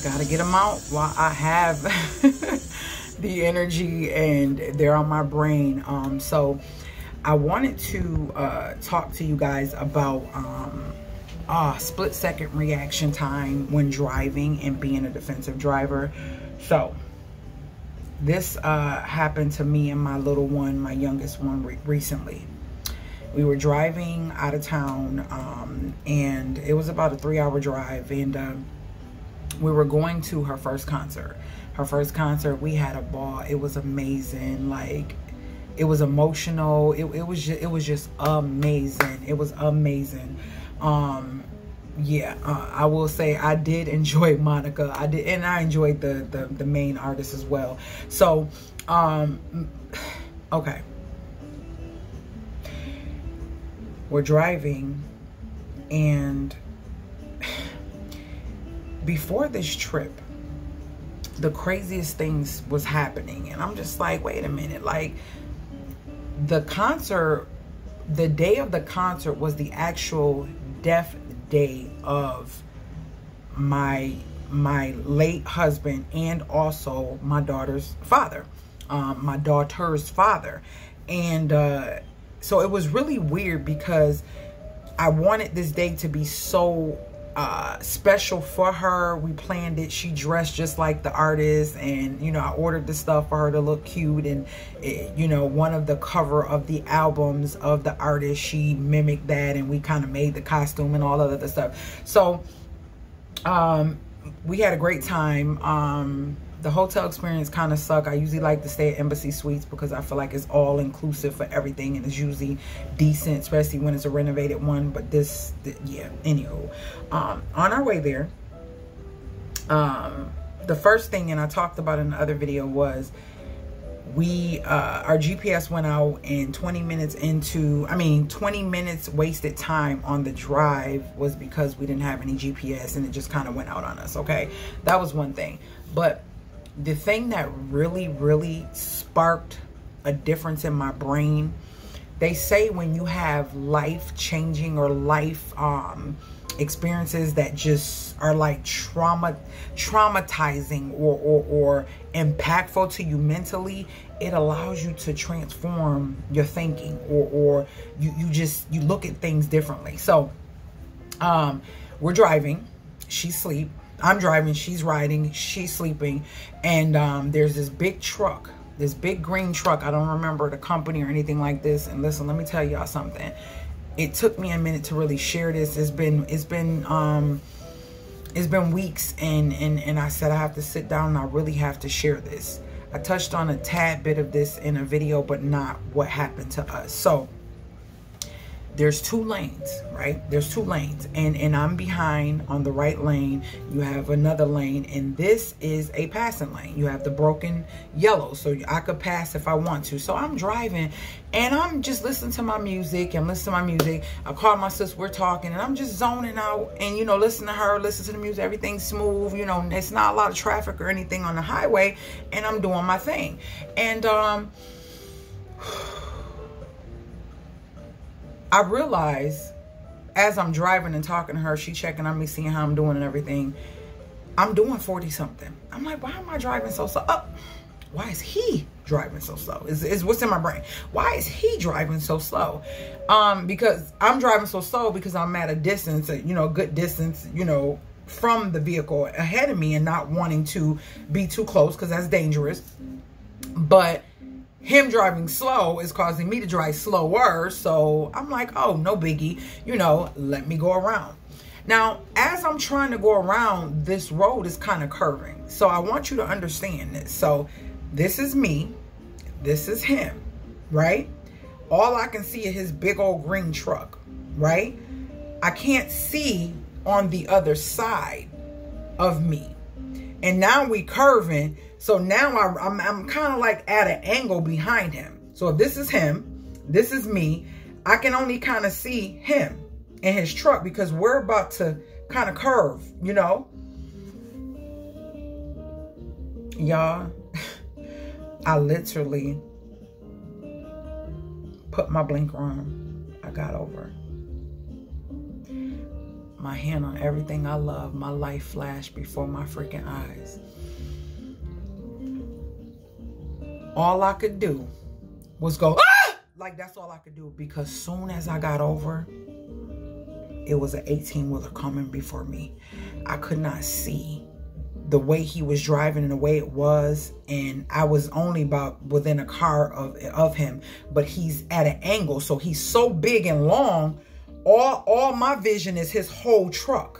Gotta get them out while I have the energy and they're on my brain. So I wanted to talk to you guys about split-second reaction time when driving and being a defensive driver. So this happened to me and my little one, my youngest one, recently. We were driving out of town, and it was about a 3-hour drive, and we were going to her first concert. Her first concert, we had a ball. It was amazing. Like, it was emotional. It was just amazing. It was amazing. Yeah, I will say I did enjoy Monica. I did, and I enjoyed the main artist as well. So, okay. We're driving, and before this trip, the craziest things was happening, and I'm just like, wait a minute, like, the concert, the day of the concert was the actual death day of my late husband and also my daughter's father, and so it was really weird because I wanted this day to be so special for her. We planned it. She dressed just like the artist, and you know, I ordered the stuff for her to look cute, and you know, one of the cover of the albums of the artist, she mimicked that, and we kind of made the costume and all that other stuff. So we had a great time. The hotel experience kind of sucked. I usually like to stay at Embassy Suites because I feel like it's all inclusive for everything, and it's usually decent, especially when it's a renovated one. But yeah, anywho, on our way there, the first thing, and I talked about in the other video, was our GPS went out, and 20 minutes wasted time on the drive was because we didn't have any GPS, and it just kind of went out on us. Okay, that was one thing. But the thing that really sparked a difference in my brain, they say when you have life-changing or life experiences that just are like traumatizing or impactful to you mentally, it allows you to transform your thinking, or you look at things differently. So we're driving, she's asleep. I'm driving, she's riding, she's sleeping, and there's this big truck, this big green truck. I don't remember the company or anything like this. And listen, let me tell y'all something. It took me a minute to really share this. It's been weeks, and I said I have to sit down and I really have to share this. I touched on a tad bit of this in a video, but not what happened to us. So there's 2 lanes, right? There's 2 lanes, and I'm behind on the right lane. You have another lane, and this is a passing lane. You have the broken yellow, so I could pass if I want to. So I'm driving, and I'm just listening to my music. I call my sis, we're talking, and I'm just zoning out, and you know, listen to her, listen to the music. Everything's smooth, you know, it's not a lot of traffic or anything on the highway, and I'm doing my thing. And I realized as I'm driving and talking to her, she checking on me, seeing how I'm doing and everything. I'm doing 40 something. I'm like, why am I driving so slow? Oh, why is he driving so slow? Is what's in my brain. Why is he driving so slow? Because I'm driving so slow because I'm at a distance, you know, good distance, you know, from the vehicle ahead of me, and not wanting to be too close because that's dangerous. But him driving slow is causing me to drive slower. So I'm like, oh, no biggie. You know, let me go around. Now, as I'm trying to go around, this road is kind of curving. So I want you to understand this. So this is me. This is him, right? All I can see is his big old green truck, right? I can't see on the other side of me. And now we curving. So now I'm kind of like at an angle behind him. So if this is him, this is me, I can only kind of see him and his truck because we're about to kind of curve, you know? Y'all, I literally put my blinker on. I got over. My hand on everything I love. My life flashed before my freaking eyes. All I could do was go, ah! Like, that's all I could do. Because soon as I got over, it was an 18-wheeler coming before me. I could not see the way he was driving and the way it was. And I was only about within a car of him. But he's at an angle. So he's so big and long. All my vision is his whole truck.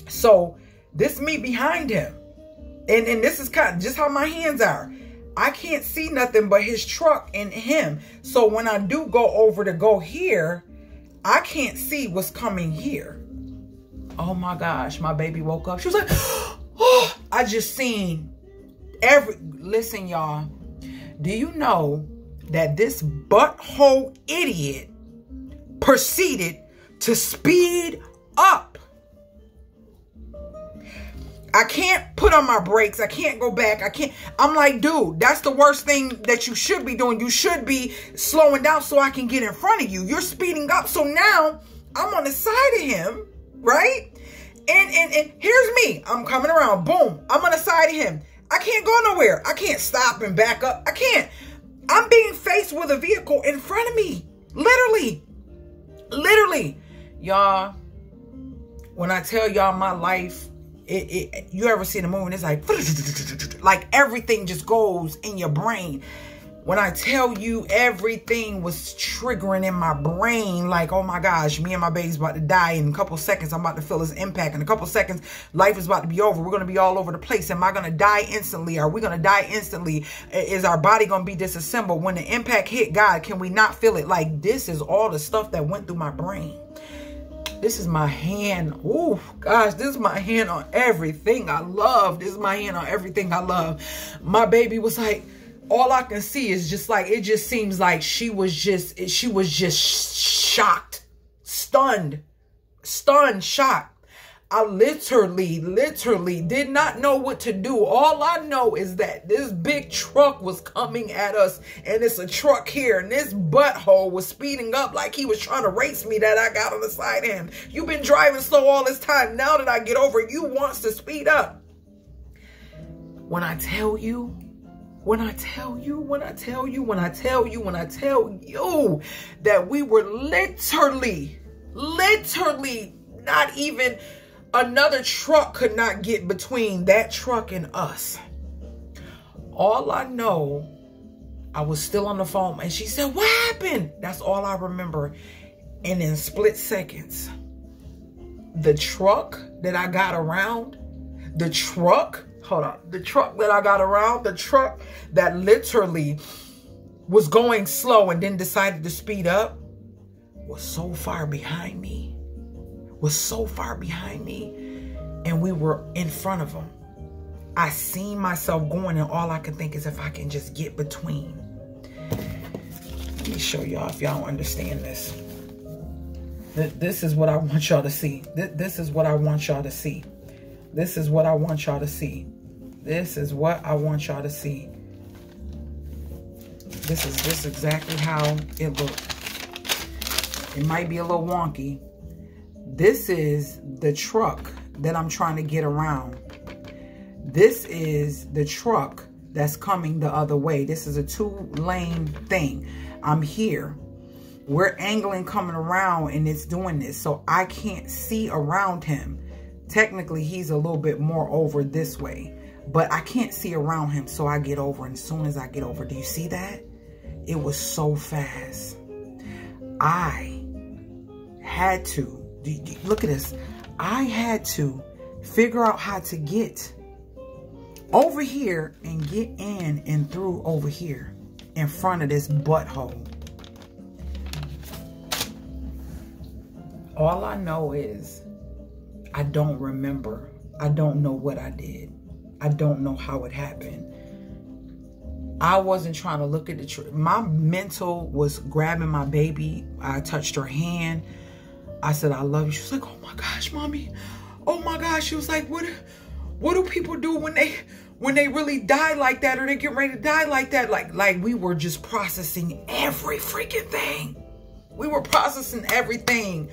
So this me behind him. And this is kind of just how my hands are. I can't see nothing but his truck and him. So when I do go over to go here, I can't see what's coming here. Oh my gosh, my baby woke up. She was like, oh, I just seen listen, y'all. Do you know that this butthole idiot proceeded to speed up? I can't put on my brakes. I can't go back. I'm like, dude, that's the worst thing that you should be doing. You should be slowing down so I can get in front of you. You're speeding up. So now I'm on the side of him, right? And here's me. I'm coming around. Boom. I'm on the side of him. I can't go nowhere. I can't stop and back up. I can't. I'm being faced with a vehicle in front of me. Literally. Y'all, when I tell y'all my life, you ever see the movie and it's like everything just goes in your brain. When I tell you everything was triggering in my brain, like, oh my gosh, me and my baby's about to die. In a couple seconds, I'm about to feel his impact. In a couple seconds, life is about to be over. We're going to be all over the place. Am I going to die instantly? Are we going to die instantly? Is our body going to be disassembled? When the impact hit, God, can we not feel it? Like, this is all the stuff that went through my brain. This is my hand. Oh, gosh, this is my hand on everything I love. This is my hand on everything I love. My baby was like, all I can see is just like, it just seems like she was just shocked, stunned, shocked. I literally did not know what to do. All I know is that this big truck was coming at us, and it's a truck here, and this butthole was speeding up like he was trying to race me that I got on the side of him. You've been driving slow all this time. Now that I get over, you wants to speed up. When I tell you that we were literally, not even another truck could not get between that truck and us. All I know, I was still on the phone and she said, what happened? That's all I remember. And in split seconds, the truck that I got around, the truck that I got around, the truck that literally was going slow and then decided to speed up, was so far behind me. And we were in front of them. I seen myself going, and all I can think is if I can just get between. Let me show y'all if y'all don't understand this. This is what I want y'all to see. This is what I want y'all to see. This is what I want y'all to see. This is what I want y'all to see. This is exactly how it looked. It might be a little wonky. This is the truck that I'm trying to get around. This is the truck that's coming the other way. This is a 2-lane thing. I'm here. We're angling coming around and it's doing this. So I can't see around him. Technically, he's a little bit more over this way. But I can't see around him. So I get over. And as soon as I get over, do you see that? It was so fast. I had to. Look at this. I had to figure out how to get over here and get in and through over here in front of this butthole. All I know is I don't remember. I don't know what I did. I don't know how it happened. I wasn't trying to look at the truck. My mental was grabbing my baby. I touched her hand. I said, I love you. She was like, oh my gosh, mommy. Oh my gosh. She was like, what do people do when they really die like that, or they get ready to die like that? Like we were just processing every freaking thing. We were processing everything.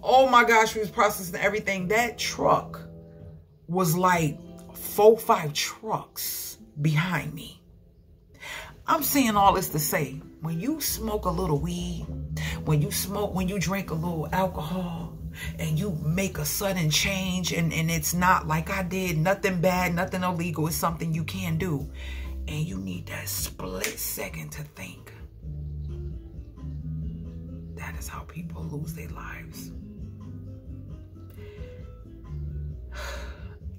Oh my gosh, we was processing everything. That truck was like 4-5 trucks behind me. I'm saying all this to say, when you smoke a little weed, when you drink a little alcohol, and you make a sudden change, and it's not like I did, nothing bad, nothing illegal, it's something you can do. And you need that split second to think. That is how people lose their lives.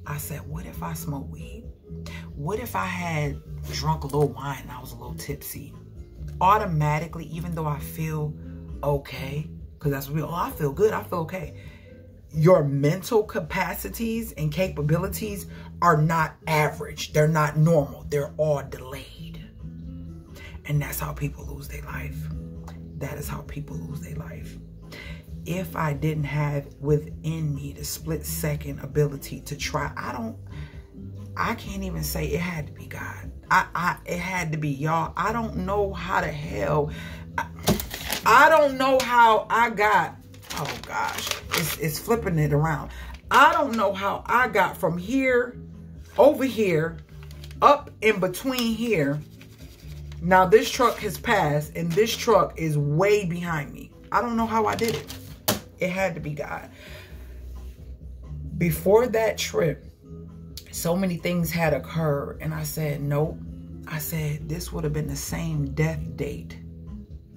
I said, what if I smoke weed? What if I had drunk a little wine and I was a little tipsy? Automatically, even though I feel okay, because that's real, oh, I feel good, I feel okay. Your mental capacities and capabilities are not average. They're not normal. They're all delayed. And that's how people lose their life. That is how people lose their life. If I didn't have within me the split second ability to try, I can't even say it had to be God. It had to be y'all. I don't know how the hell, I don't know how I got, oh gosh, it's flipping it around. I don't know how I got from here, over here, up in between here. Now this truck has passed and this truck is way behind me. I don't know how I did it. It had to be God. Before that trip, so many things had occurred. And I said, nope. I said, this would have been the same death date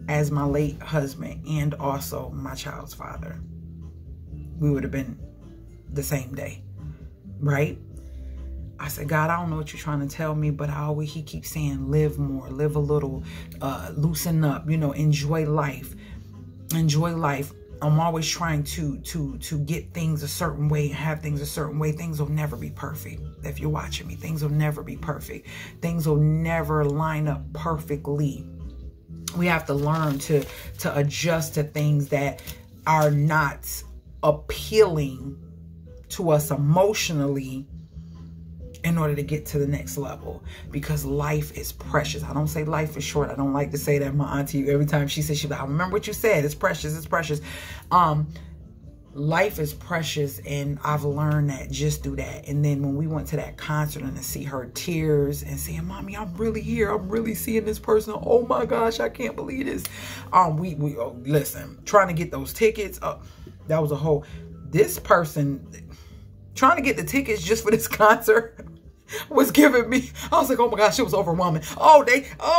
as my late husband and also my child's father. We would have been the same day, right? I said, God, I don't know what you're trying to tell me, but he keeps saying, live more, live a little, loosen up, enjoy life, enjoy life. I'm always trying to get things a certain way and have things a certain way. Things will never be perfect. If you're watching me, things will never be perfect. Things will never line up perfectly. We have to learn to adjust to things that are not appealing to us emotionally in order to get to the next level, because life is precious. I don't say life is short. I don't like to say that. My auntie, every time she says, she's like, I remember what you said. It's precious. It's precious. Life is precious. And I've learned that just through that. And then when we went to that concert and to see her tears and saying, Mommy, I'm really here. I'm really seeing this person. Oh my gosh, I can't believe this. Listen, trying to get those tickets. That was a whole, this person trying to get the tickets just for this concert was giving me, I was like, oh my gosh, it was overwhelming. Oh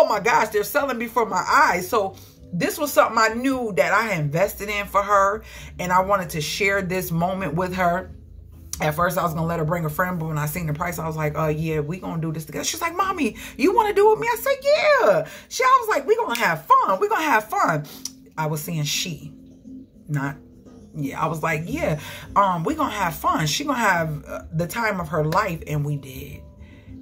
my gosh, they're selling me for my eyes. So this was something I knew that I had invested in for her, and I wanted to share this moment with her. At first, I was going to let her bring a friend, but when I seen the price, I was like, yeah, we going to do this together. She's like, Mommy, you want to do it with me? I said, yeah. I was like, we going to have fun. We're going to have fun. I was saying I was like, yeah, we're going to have fun. She going to have the time of her life. And we did.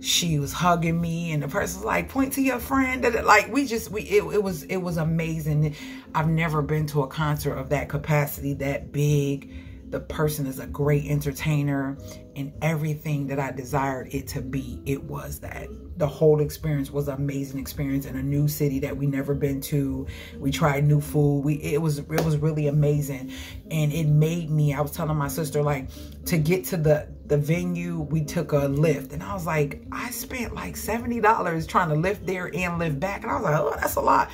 She was hugging me, and the person was like, point to your friend. Like, it was amazing. I've never been to a concert of that capacity, that big. The person is a great entertainer, and everything that I desired it to be, it was that. The whole experience was an amazing experience in a new city that we never been to. We tried new food. It was really amazing. And it made me, I was telling my sister, like, to get to the venue, we took a lift. And I was like, I spent like $70 trying to lift there and lift back. And I was like, oh, that's a lot.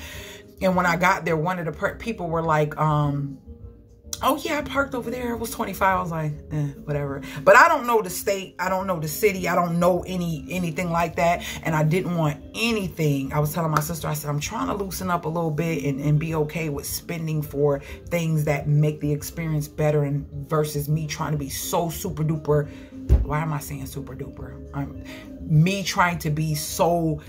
And when I got there, one of the people were like, oh yeah, I parked over there. It was 25. I was like, whatever. But I don't know the state. I don't know the city. I don't know anything like that. And I didn't want anything. I was telling my sister, I said, I'm trying to loosen up a little bit and be okay with spending for things that make the experience better, and versus me trying to be so super duper. Why am I saying super duper? Me trying to be so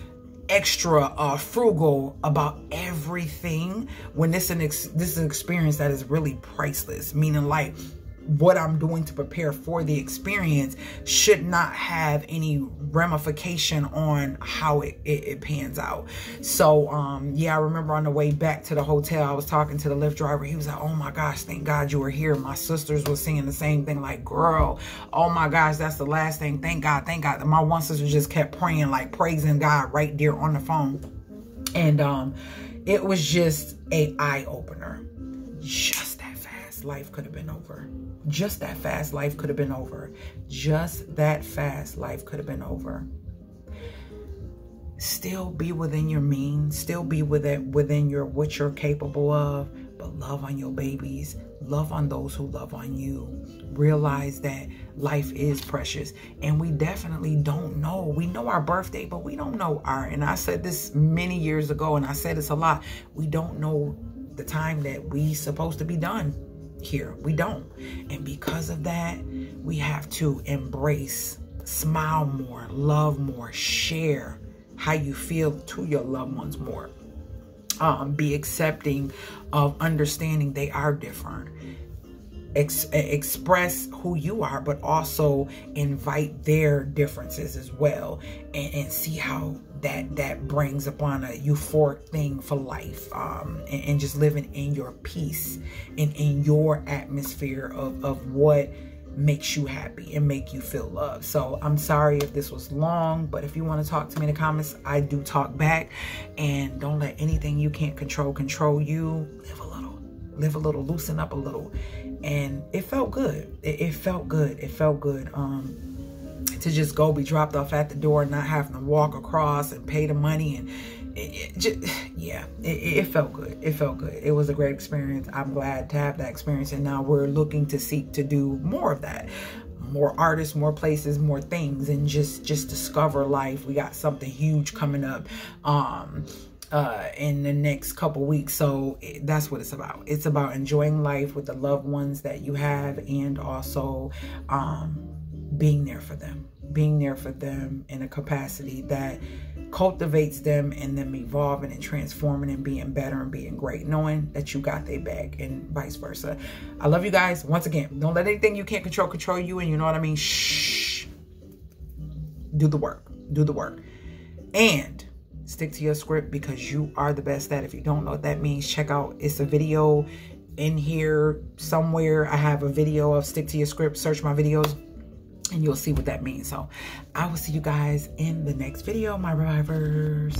extra frugal about everything, when this is an experience that is really priceless. Meaning, like, what I'm doing to prepare for the experience should not have any ramification on how it pans out. So yeah, I remember on the way back to the hotel, I was talking to the Lyft driver. He was like, oh my gosh, thank God you were here. My sisters were saying the same thing, like, girl, oh my gosh, that's the last thing. Thank God, thank God. My one sister just kept praying, like praising God right there on the phone. And it was just an eye-opener. Just that fast. life could have been over. Just that fast, life could have been over. Just that fast, life could have been over. Still be within your means. Still be within your what you're capable of. But love on your babies. Love on those who love on you. Realize that life is precious. And we definitely don't know. We know our birthday, but we don't know and I said this many years ago, and I said this a lot. We don't know the time that we supposed to be done here. We don't. And because of that, we have to embrace, smile more, love more, share how you feel to your loved ones more. Be accepting of understanding they are different. Express who you are, but also invite their differences as well, and see how that brings upon a euphoric thing for life, and just living in your peace and in your atmosphere of what makes you happy and make you feel loved. So I'm sorry if this was long, but if you want to talk to me in the comments, I do talk back. And don't let anything you can't control you. Live a little, loosen up a little. And it felt good. It felt good. It felt good to just go be dropped off at the door, not having to walk across and pay the money. And it felt good. It felt good. It was a great experience. I'm glad to have that experience. And now we're looking to seek to do more of that. More artists, more places, more things, and just discover life. We got something huge coming up in the next couple weeks. So that's what it's about. It's about enjoying life with the loved ones that you have, and also being there for them. Being there for them in a capacity that cultivates them, and them evolving and transforming and being better and being great, knowing that you got their back, and vice versa. I love you guys. Once again, don't let anything you can't control you, and you know what I mean? Shh. Do the work. Do the work. And stick to your script, because you are the best at it. If you don't know what that means, check out, it's a video in here somewhere. I have a video of stick to your script. Search my videos and you'll see what that means. So I will see you guys in the next video, my revivers.